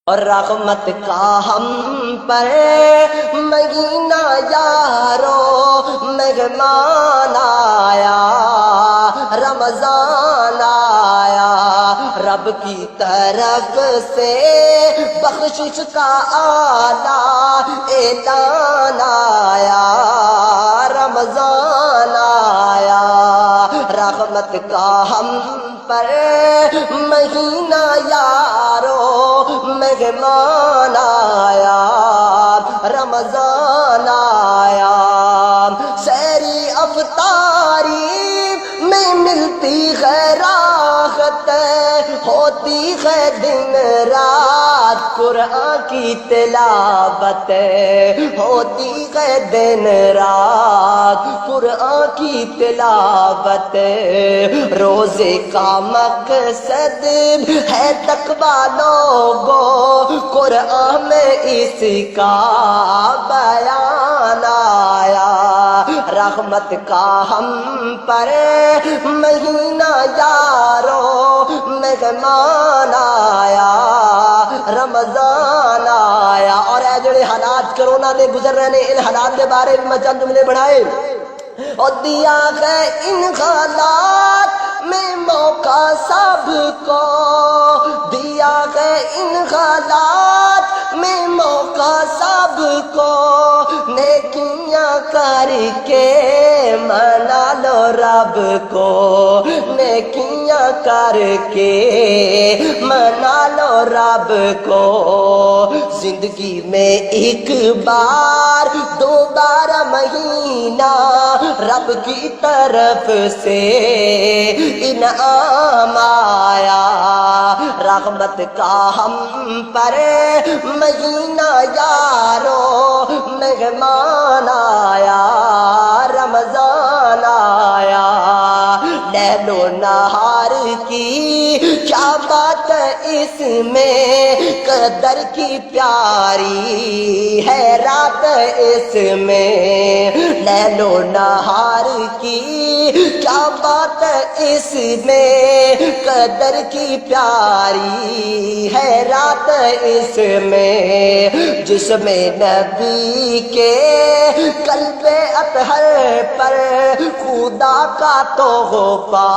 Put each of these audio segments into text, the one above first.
اور رحمت کا ہم پر مہینہ یارو مہمان آیا، رمضان آیا، رب کی طرف سے بخشش کا اعلیٰ اعلان آیا، رمضان آیا، رحمت کا ہم پر مہینہ یارو مہمان آیا، رمضان آیا، سحری افطاری میں ملتی ہے راحت، ہوتی ہے دن رات قرآن کی تلاوت، ہوتی ہے دن رات قرآن کی تلاوت، روزے کا مقصد ہے تقویٰ لوگو، قرآن میں اس کا بیان آیا، رحمت کا ہم پر مہینہ یارو مہمان آیا، رمضان آیا۔ اور اے جڑے حالات کرونا دے گزر رہے ہیں، ان حالات دے بارے میں چند جملے بڑھائے اور دیا ہے ان حالات میں موقع سب کو، دیا ہے ان حالات میں موقع سب کو، نیکیاں کر کے منا لو رب کو، نیکیاں کر کے منا لو رب کو، زندگی میں ایک بار دوبارہ مہینہ رب کی طرف سے انعام آیا، رحمت کا ہم پر مہینہ یارو مہمان آیا، رمضان آیا، لیل و نہار کی کیا بات اس میں، قدر کی پیاری ہے رات اس میں، لیل و نہار کی کیا بات اس میں، قدر کی پیاری ہے رات اس میں، جس میں نبی کے قلب اطہر پر خدا کا تحفہ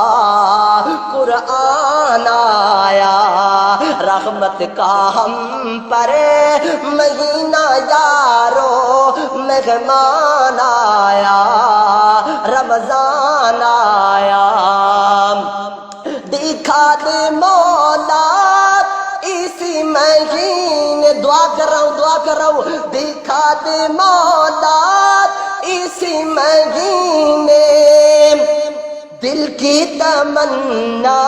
قرآن آیا، رحمت کا ہم پر مہینہ یارو مہمان آیا، رمضان آیا، دکھا دے مولا اسی مہینے، دعا کر رہا ہوں، دکھا دے مولا اسی مہینے، دل کی تمنا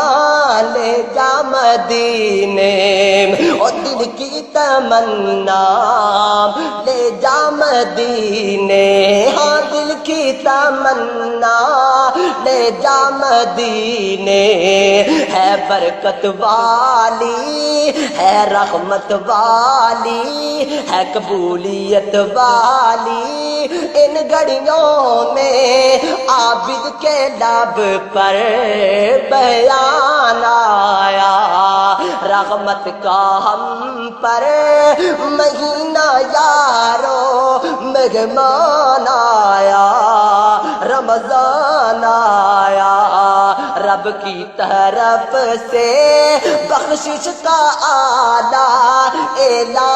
لے جا مدینے، اور دل کی تمنا لے جا مدینے، ہاں دل کی تمنا لے جا مدینے، ہے برکت والی ہے رحمت والی ہے قبولیت والی، ان گھڑیوں میں عابد کے لب پر بیان آیا، رحمت کا ہم پر مہینہ یارو مہمان آیا، رمضان آیا، رب کی طرف سے بخشش کا اعلیٰ اعلان